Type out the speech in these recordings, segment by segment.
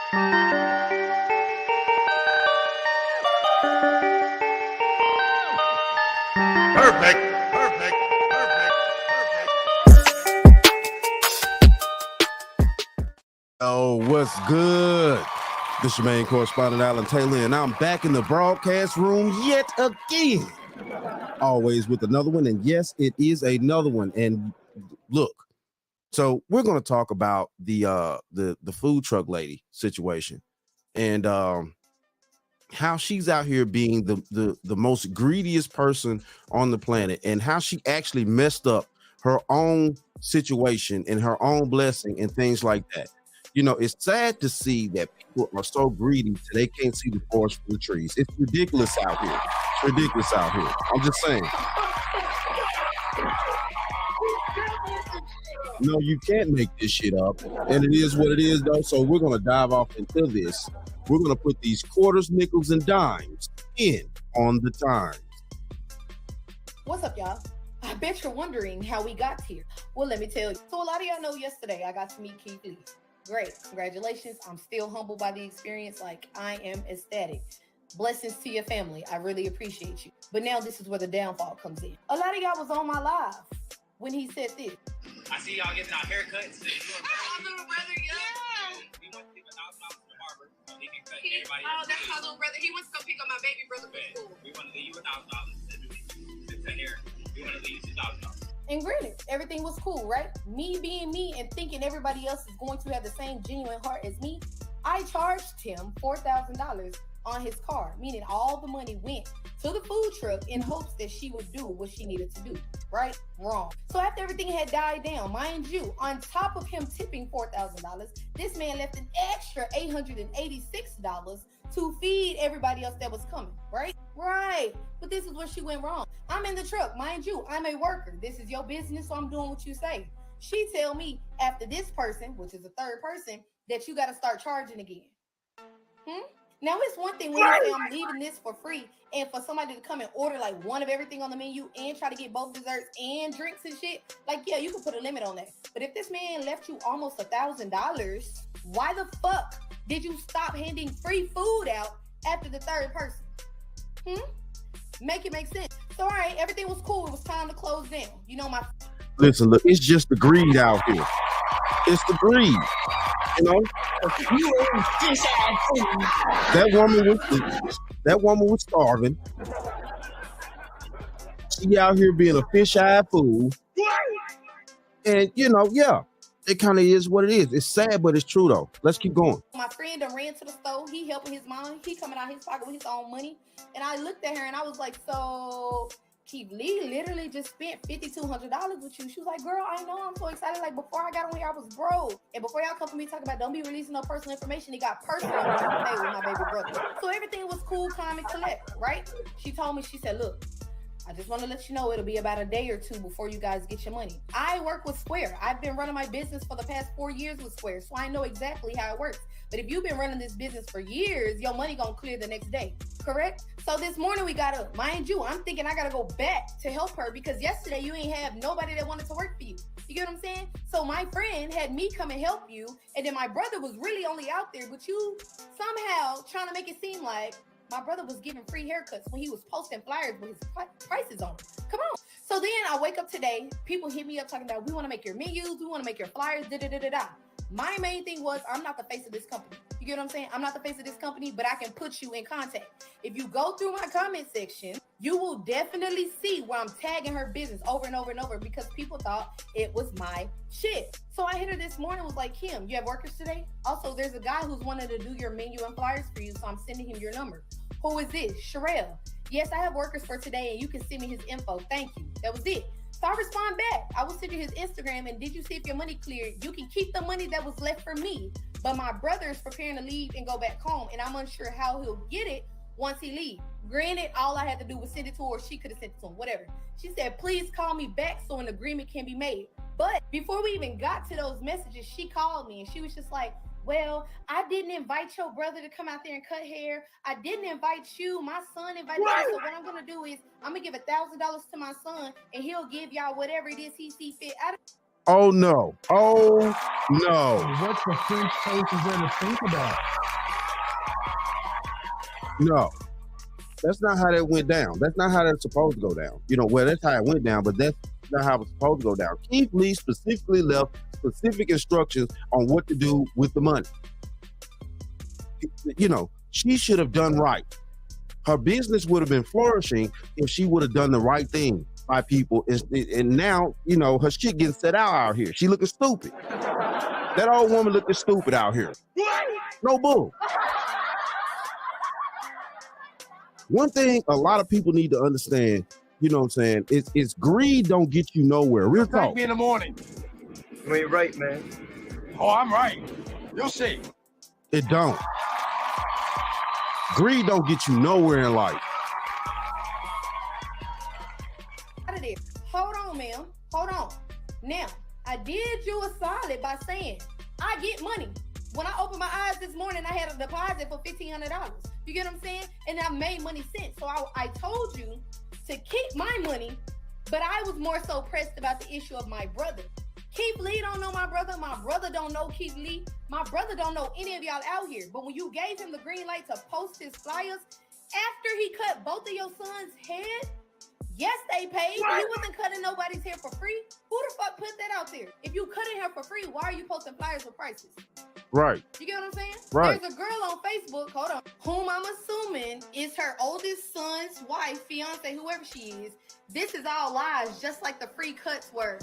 Perfect. Perfect. Perfect. Oh, what's good? This is your main correspondent, Alan Taylor, and I'm back in the broadcast room yet again. Always with another one, and yes, it is another one. And look, so we're going to talk about the food truck lady situation, and how she's out here being the most greediest person on the planet, and how she actually messed up her own situation and her own blessing and things like that. You know, it's sad to see that people are so greedy that they can't see the forest for the trees. It's ridiculous out here. It's ridiculous out here. I'm just saying. No, you can't make this shit up. And it is what it is, though. So we're going to dive off into this. We're going to put these quarters, nickels, and dimes in on the times. What's up, y'all? I bet you're wondering how we got here. Well, let me tell you. So a lot of y'all know yesterday I got to meet Keith Lee. Great. Congratulations. I'm still humbled by the experience. Like, I am ecstatic. Blessings to your family. I really appreciate you. But now this is where the downfall comes in. A lot of y'all was on my live when he said this. I see y'all getting our haircuts. My little brother, yeah. We want to give $1,000 to the barber so he can cut Oh, everybody. that's my little brother. He wants to go pick up my baby brother from school. We want to leave you $1,000 to hair. We want to leave you $2,000. And granted, everything was cool, right? Me being me and thinking everybody else is going to have the same genuine heart as me, I charged him $4,000 on his car, meaning all the money went to the food truck in hopes that she would do what she needed to do, right? Wrong. So after everything had died down, mind you, on top of him tipping $4,000, this man left an extra $886 to feed everybody else that was coming, right? Right. But this is where she went wrong. I'm in the truck, mind you, I'm a worker. This is your business, so I'm doing what you say. She tell me after this person, which is a third person, that you got to start charging again. Now, it's one thing when you say I'm leaving this for free and for somebody to come and order like one of everything on the menu and try to get both desserts and drinks and shit. Like, yeah, you can put a limit on that. But if this man left you almost $1,000, why the fuck did you stop handing free food out after the third person? Make it make sense. So, all right, everything was cool. It was time to close down. You know, Listen, look, it's just the greed out here. It's the greed. You know, that woman was starving. She out here being a fish-eyed fool. And you know, yeah, it kind of is what it is. It's sad, but it's true though. Let's keep going. My friend done ran to the store. He helping his mom. He coming out his pocket with his own money. And I looked at her and I was like, so Keith Lee literally just spent $5,200 with you. She was like, girl, I know, I'm so excited. Like, before I got on here, I was broke. And before y'all come for me talking about don't be releasing no personal information, it got personal with my baby brother. So everything was cool, calm, and collect, right? She told me, she said, look, I just want to let you know it'll be about a day or two before you guys get your money. I work with Square. I've been running my business for the past 4 years with Square, so I know exactly how it works. But if you've been running this business for years, your money gonna clear the next day, correct? So this morning we got up. Mind you, I'm thinking I gotta go back to help her because yesterday you ain't have nobody that wanted to work for you. You get what I'm saying? So my friend had me come and help you, and then my brother was really only out there, but you somehow trying to make it seem like my brother was giving free haircuts when he was posting flyers with his prices on them. Come on. So then I wake up today, people hit me up talking about, we want to make your menus, we want to make your flyers, da-da-da-da-da. My main thing was, I'm not the face of this company. You get what I'm saying? I'm not the face of this company, but I can put you in contact. If you go through my comment section, you will definitely see where I'm tagging her business over and over and over because people thought it was my shit. So I hit her this morning, was like, Kim, you have workers today? Also, there's a guy who's wanted to do your menu and flyers for you, so I'm sending him your number. Who is this? Sherelle. Yes, I have workers for today, and you can send me his info. Thank you. That was it. So I respond back. I will send you his Instagram, and did you see if your money cleared? You can keep the money that was left for me, but my brother is preparing to leave and go back home, and I'm unsure how he'll get it once he leaves. Granted, all I had to do was send it to her, or she could have sent it to him, whatever. She said, please call me back so an agreement can be made. But before we even got to those messages, she called me, and she was just like, well, I didn't invite your brother to come out there and cut hair. I didn't invite you. My son invited you. So what I'm going to do is I'm going to give $1,000 to my son, and he'll give y'all whatever it is he sees fit. Oh no. Oh no. What the French toast is there to think about? No. That's not how that went down. That's not how that's supposed to go down. Well, that's how it went down, but that's not how it's supposed to go down. Keith Lee specifically left specific instructions on what to do with the money. She should have done right. Her business would have been flourishing if she would have done the right thing by people. And now, her shit getting set out here. She looking stupid. That old woman looking stupid out here. No bull. One thing a lot of people need to understand, it's greed don't get you nowhere. Real talk. Thank me in the morning. You ain't right, man. Oh, I'm right. You'll see. It don't. Greed don't get you nowhere in life. Out of there. Hold on, ma'am. Hold on. Now, I did you a solid by saying I get money. When I opened my eyes this morning, I had a deposit for $1,500. You get what I'm saying? And I made money since. So I told you to keep my money, but I was more so pressed about the issue of my brother. Keith Lee don't know my brother. My brother don't know Keith Lee. My brother don't know any of y'all out here. But when you gave him the green light to post his flyers, after he cut both of your sons' head, yes, they paid. He wasn't cutting nobody's hair for free. Who the fuck put that out there? If you cutting hair for free, why are you posting flyers with prices? Right. You get what I'm saying? Right. There's a girl on Facebook, hold on, whom I'm assuming is her oldest son's wife, fiance, whoever she is. This is all lies, just like the free cuts were,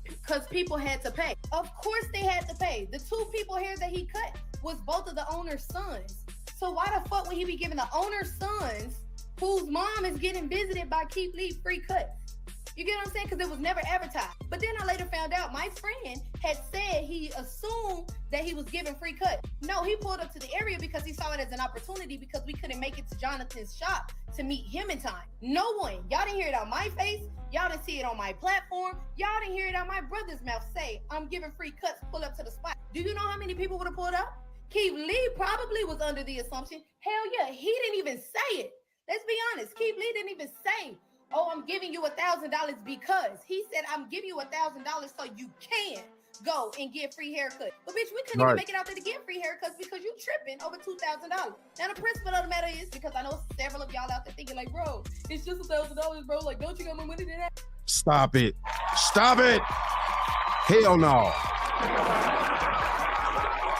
because people had to pay. Of course they had to pay. The 2 people hair that he cut was both of the owner's sons. So why the fuck would he be giving the owner's sons, whose mom is getting visited by Keith Lee, free cuts? You get what I'm saying? Because it was never advertised. But then I later found out my friend had said he assumed that he was giving free cut. No, he pulled up to the area because he saw it as an opportunity because we couldn't make it to Jonathan's shop to meet him in time. No one. Y'all didn't hear it on my face. Y'all didn't see it on my platform. Y'all didn't hear it out my brother's mouth say, I'm giving free cuts, pull up to the spot. Do you know how many people would have pulled up? Keith Lee probably was under the assumption, hell yeah, he didn't even say it. Let's be honest. Keith Lee didn't even say, oh, I'm giving you $1,000 because. He said, I'm giving you $1,000 so you can go and get free haircut. But bitch, we couldn't even make it out there to get free haircuts because you tripping over $2,000. Now the principle of the matter is, because I know several of y'all out there thinking like, bro, it's just $1,000, bro. Like, don't you got more money than that? Stop it. Stop it. Hell no.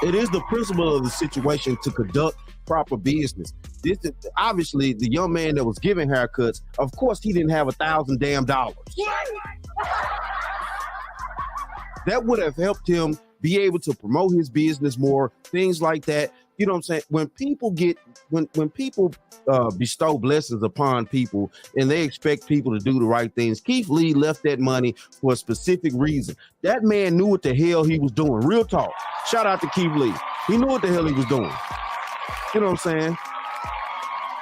It is the principle of the situation to conduct proper business. This is obviously the young man that was giving haircuts. Of course, he didn't have $1,000 damn. That would have helped him be able to promote his business more, things like that. You know what I'm saying? When people bestow blessings upon people and they expect people to do the right things, Keith Lee left that money for a specific reason. That man knew what the hell he was doing. Real talk. Shout out to Keith Lee. He knew what the hell he was doing. You know what I'm saying?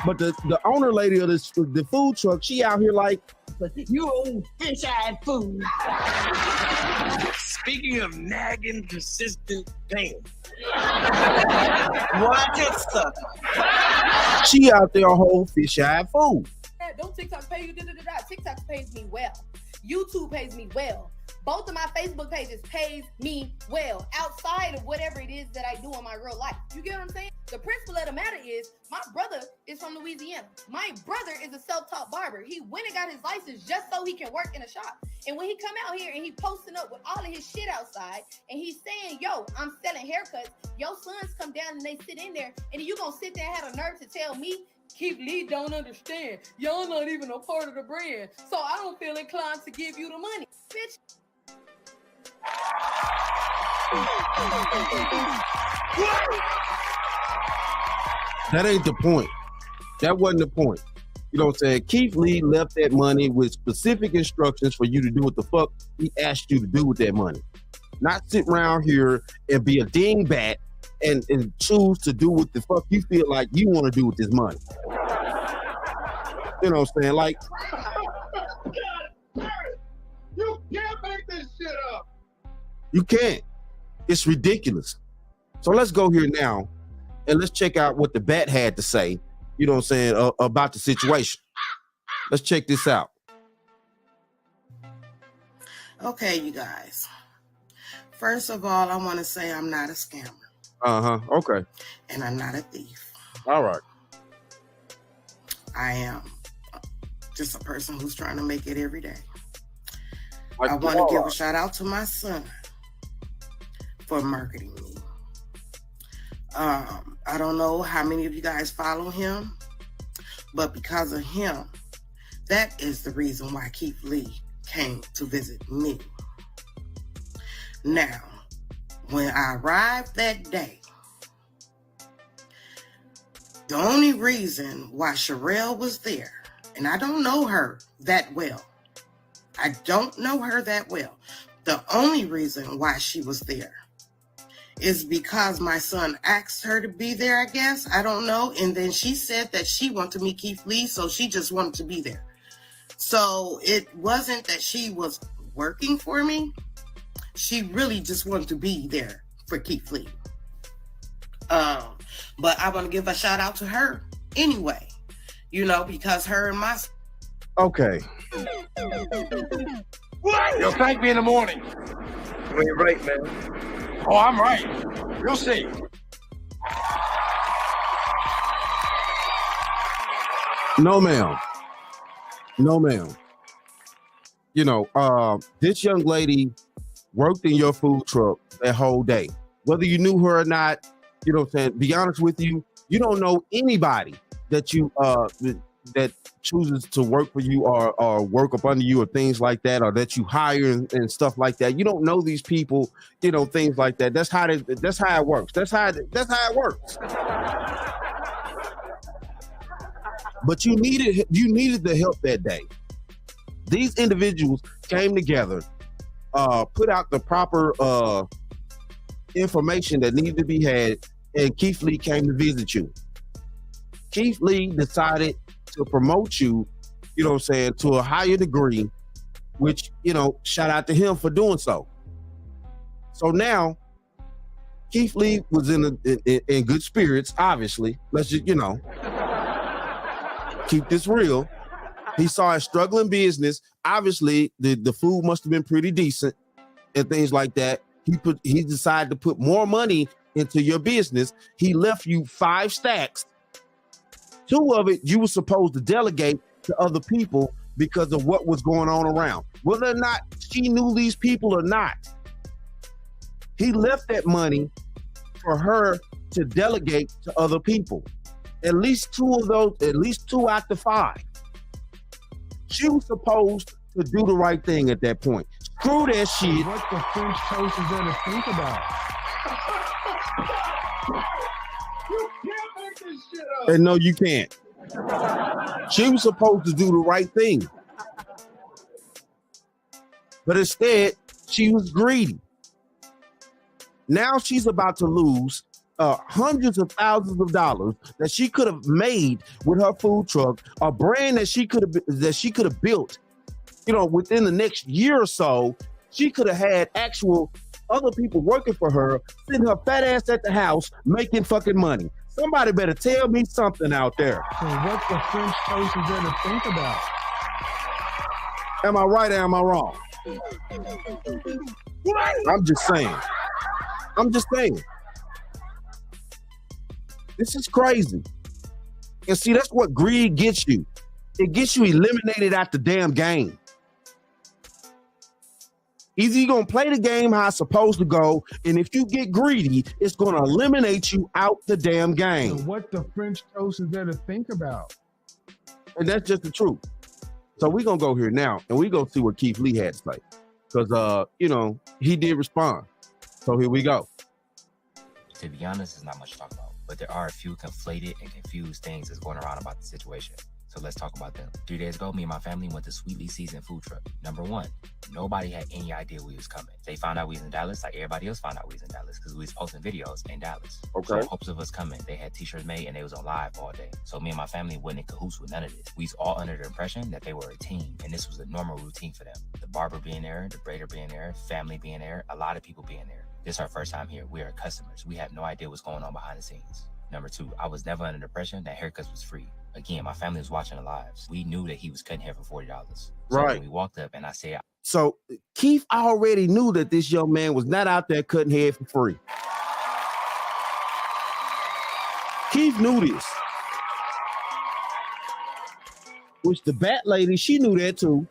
But the owner lady of the food truck, she out here like, You old fish-eyed fool. Speaking of nagging, persistent pain. Watch it, sucker. she out there a whole fish-eyed fool. Don't TikTok pay you? TikTok pays me well. YouTube pays me well. Both of my Facebook pages pays me well outside of whatever it is that I do in my real life. You get what I'm saying? The principle of the matter is my brother is from Louisiana. My brother is a self-taught barber. He went and got his license just so he can work in a shop. And when he come out here and he posting up with all of his shit outside and he's saying, yo, I'm selling haircuts, your sons come down and they sit in there and you gonna sit there and have a nerve to tell me Keith Lee don't understand. Y'all not even a part of the brand. So I don't feel inclined to give you the money. Bitch. That ain't the point. That wasn't the point. You know what I'm saying? Keith Lee left that money with specific instructions for you to do what the fuck he asked you to do with that money. Not sit around here and be a dingbat and choose to do what the fuck you feel like you want to do with this money. You know what I'm saying? Like, You can't make this shit up. you can't. It's ridiculous. So let's go here now and let's check out what the bat had to say, you know what I'm saying, about the situation. Let's check this out. Okay, you guys. First of all, I want to say I'm not a scammer. Okay. And I'm not a thief. All right. I am just a person who's trying to make it every day. Like I want to give a shout out to my son for marketing me. I don't know how many of you guys follow him, but because of him, that is the reason why Keith Lee came to visit me. Now, when I arrived that day, the only reason why Sherelle was there, and I don't know her that well. I don't know her that well. The only reason why she was there is because my son asked her to be there, I guess. I don't know. And then she said that she wanted to meet Keith Lee, so she just wanted to be there. So it wasn't that she was working for me. She really just wanted to be there for Keith Lee. But I want to give a shout out to her anyway, because her and my... Okay. You'll thank me in the morning. You're right, man. Oh, I'm right. You'll see. No, ma'am. No, ma'am. This young lady worked in your food truck that whole day. Whether you knew her or not, be honest with you, you don't know anybody that you that chooses to work for you or work up under you or things like that, or that you hire and stuff like that. You don't know these people, things like that. That's how it works. That's how it works. But you needed the help that day. These individuals came together, put out the proper information that needed to be had, and Keith Lee came to visit you. Keith Lee decided to promote you, to a higher degree, which, shout out to him for doing so. So now, Keith Lee was in good spirits, obviously. Let's just, keep this real. He saw a struggling business. Obviously, the food must have been pretty decent and things like that. He decided to put more money into your business. He left you 5 stacks. 2 of it you were supposed to delegate to other people because of what was going on around. Whether or not she knew these people or not, he left that money for her to delegate to other people. At least 2 of those, at least 2 out the 5. She was supposed to do the right thing at that point. Screw that shit. What the French toast is there to think about? You can't make this shit up. And no, you can't. She was supposed to do the right thing. But instead, she was greedy. Now she's about to lose hundreds of thousands of dollars that she could have made with her food truck, a brand that she could have built, within the next year or so. She could have had actual other people working for her, sitting her fat ass at the house making fucking money. Somebody better tell me something out there. So what the French toast is there to think about? Am I right or am I wrong? I'm just saying. This is crazy. And see, that's what greed gets you. It gets you eliminated out the damn game. Either you're going to play the game how it's supposed to go, and if you get greedy, it's going to eliminate you out the damn game. So what the French toast is there to think about? And that's just the truth. So we're going to go here now, and we're going to see what Keith Lee had to say. Because, he did respond. So here we go. To be honest, there's not much to talk about, but there are a few conflated and confused things that's going around about the situation. So let's talk about them. 3 days ago, me and my family went to Sweetly Seasoned Food Truck. Number 1, nobody had any idea we was coming. They found out we was in Dallas like everybody else found out we was in Dallas because we was posting videos in Dallas. Okay. So hopes of us coming. They had t-shirts made and they was on live all day. So me and my family wasn't in cahoots with none of this. We was all under the impression that they were a team and this was a normal routine for them. The barber being there, the braider being there, family being there, a lot of people being there. This is our first time here. We are customers. We have no idea what's going on behind the scenes. Number 2, I was never under the impression that haircuts was free. Again, my family was watching the lives. We knew that he was cutting hair for $40. So right. When we walked up and I said, So Keith already knew that this young man was not out there cutting head for free. Keith knew this. Which the bat lady, she knew that too.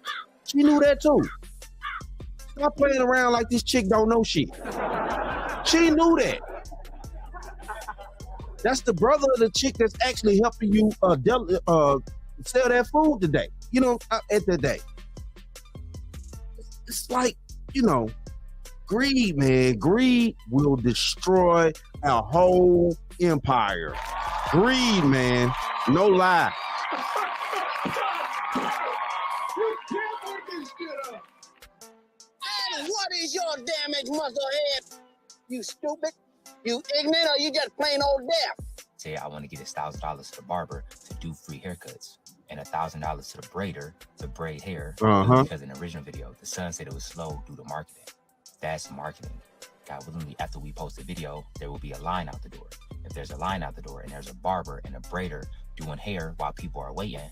She knew that too. Stop playing around like this chick don't know shit. She knew that. That's the brother of the chick that's actually helping you sell that food today. You know, at that day. It's like, you know, greed, man. Greed will destroy our whole empire. Greed, man. No lie. You can't make this shit up. And what is your damage, musclehead? You stupid? You ignorant, or you just plain old deaf? Say I want to get $1,000 to the barber to do free haircuts and $1,000 to the braider to braid hair. Because in the original video, the son said it was slow due to marketing. That's marketing. God willingly, after we post the video, there will be a line out the door. If there's a line out the door and there's a barber and a braider doing hair while people are waiting,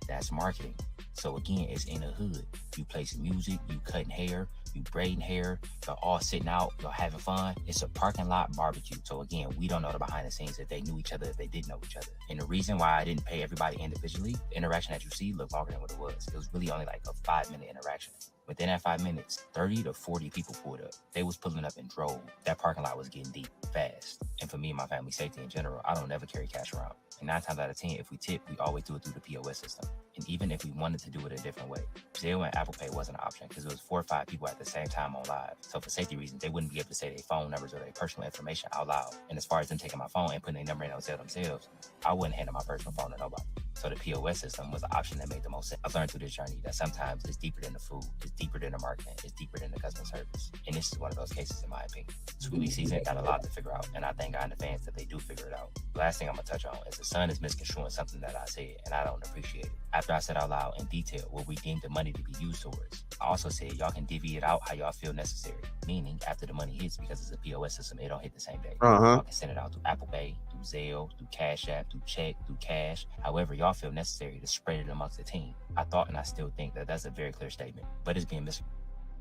that's marketing. So again, it's in the hood. You play some music, you cutting hair, you braiding hair, y'all all sitting out, y'all having fun. It's a parking lot barbecue. So again, we don't know the behind the scenes if they knew each other, if they didn't know each other. And the reason why I didn't pay everybody individually, the interaction that you see looked longer than what it was. It was really only like a 5-minute interaction. Within that 5 minutes, 30 to 40 people pulled up. They was pulling up and drove. That parking lot was getting deep fast. And for me and my family safety in general, I don't ever carry cash around. And 9 times out of 10, if we tip, we always do it through the POS system. And even if we wanted to do it a different way, Zelle and Apple Pay wasn't an option because it was 4 or 5 people at the same time on live. So for safety reasons, they wouldn't be able to say their phone numbers or their personal information out loud. And as far as them taking my phone and putting their number in on Zelle themselves, I wouldn't hand my personal phone to nobody. So the POS system was the option that made the most sense. I've learned through this journey that sometimes it's deeper than the food, it's deeper than the marketing, it's deeper than the customer service. And this is one of those cases in my opinion. Sweetie season got a lot to figure out, and I thank God in advance that they do figure it out. The last thing I'm gonna touch on is the son is misconstruing something that I said, and I don't appreciate it. After I said out loud in detail what we deemed the money to be used towards, I also said y'all can divvy it out how y'all feel necessary. Meaning after the money hits, because it's a POS system, it don't hit the same day. Y'all can send it out through Apple Pay, through Zelle, through Cash App, through check, through cash, however y'all feel necessary to spread it amongst the team. I thought and I still think that that's a very clear statement, but it's being mis.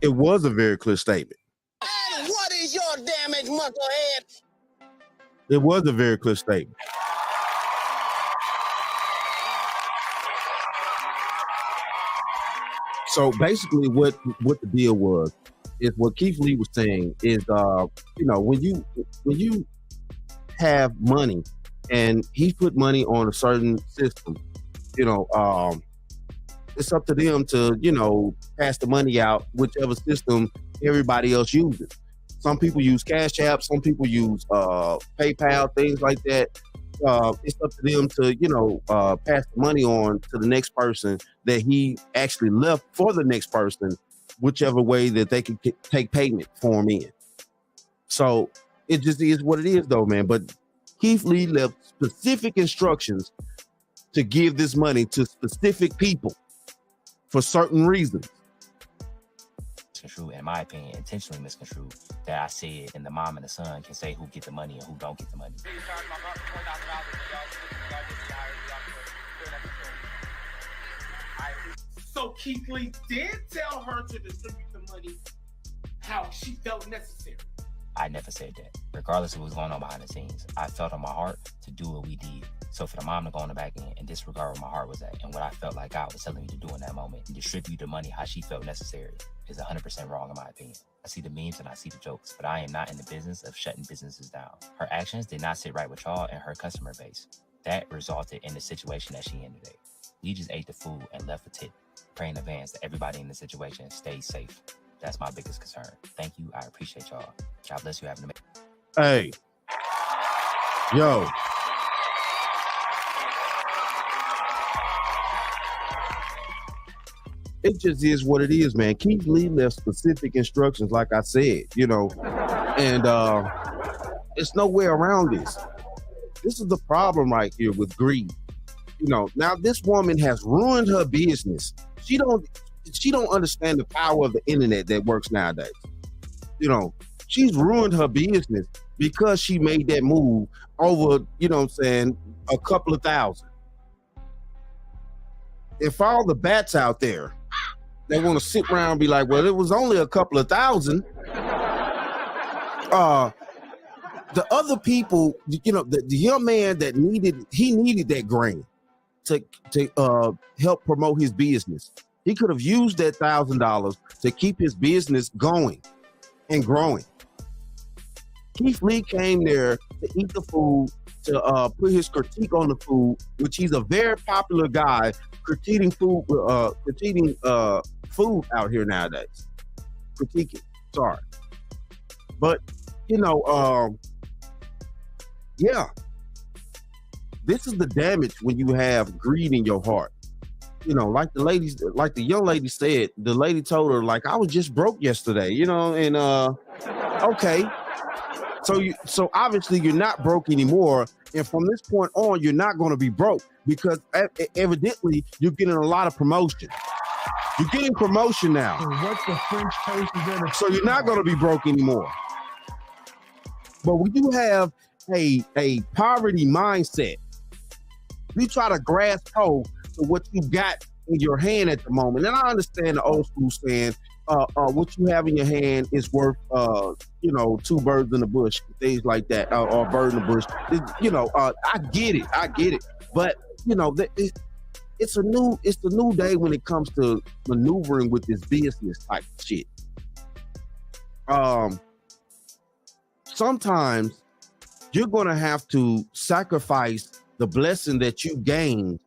It was a very clear statement. And what is your damage, musclehead? It was a very clear statement. So basically what the deal was is what Keith Lee was saying is, you know, when you have money and he put money on a certain system, you know, it's up to them to, you know, pass the money out, whichever system everybody else uses. Some people use Cash App, some people use PayPal, things like that. It's up to them to, you know, pass the money on to the next person that he actually left for the next person, whichever way that they can take payment for him in. So it just is what it is though, man. But Keith Lee left specific instructions to give this money to specific people for certain reasons. Misconstrued, in my opinion, intentionally misconstrued, that I said, and the mom and the son can say who get the money and who don't get the money. So Keith Lee did tell her to distribute the money how she felt necessary. I never said that. Regardless of what's going on behind the scenes, I felt on my heart to do what we did. So for the mom to go on the back end and disregard where my heart was at and what I felt like God was telling me to do in that moment and distribute the money how she felt necessary is 100% wrong in my opinion. I see the memes and I see the jokes, but I am not in the business of shutting businesses down. Her actions did not sit right with y'all and her customer base. That resulted in the situation that she in today. We just ate the food and left a tip. Pray in advance that everybody in the situation stays safe. That's my biggest concern. Thank you. I appreciate y'all. God bless you. Having a Hey, yo. It just is what it is, man. Keith Lee left specific instructions, like I said, you know, and it's no way around this. This is the problem right here with greed. You know, now this woman has ruined her business. She don't understand the power of the internet that works nowadays. You know, she's ruined her business because she made that move over, you know what I'm saying, a couple of thousand. If all the bats out there, they want to sit around and be like, well, it was only a couple of thousand. The other people, you know, the young man that needed that grain to help promote his business. He could have used that $1,000 to keep his business going and growing. Keith Lee came there to eat the food, to put his critique on the food, which he's a very popular guy critiquing food out here nowadays. Critiquing, sorry. But, you know, yeah, this is the damage when you have greed in your heart. You know, like the young lady said, the lady told her, like, I was just broke yesterday, you know, and okay. So obviously you're not broke anymore. And from this point on, you're not going to be broke because evidently you're getting a lot of promotion. You're getting promotion now. What's the French toast is that? So you're not going to be broke anymore. But when you have a poverty mindset, you try to grasp hold to what you got in your hand at the moment. And I understand the old school saying, what you have in your hand is worth, you know, two birds in the bush, things like that, or a bird in the bush. You know, I get it. But you know, it's a new day when it comes to maneuvering with this business type of shit. Sometimes you're gonna have to sacrifice the blessing that you gained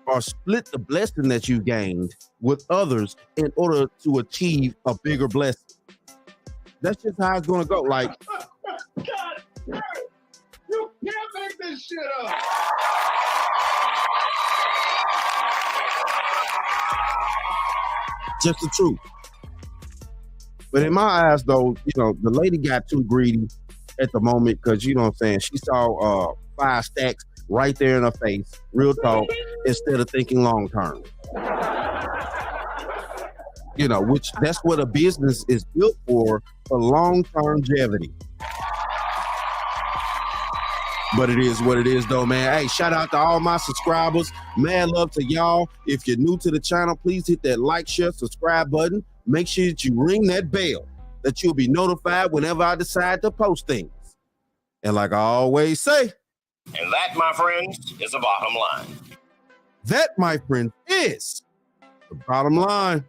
or split the blessing that you gained with others in order to achieve a bigger blessing. That's just how it's gonna go. Like, God, you can't make this shit up. just the truth. But in my eyes, though, you know, the lady got too greedy at the moment because, you know what I'm saying, she saw 5 stacks right there in her face, real talk, instead of thinking long term. You know, which that's what a business is built for long-term longevity. But it is what it is, though, man. Hey, shout out to all my subscribers. Mad love to y'all. If you're new to the channel, please hit that like, share, subscribe button. Make sure that you ring that bell, that you'll be notified whenever I decide to post things. And like I always say, and that, my friends, is the bottom line. That, my friend, is the bottom line.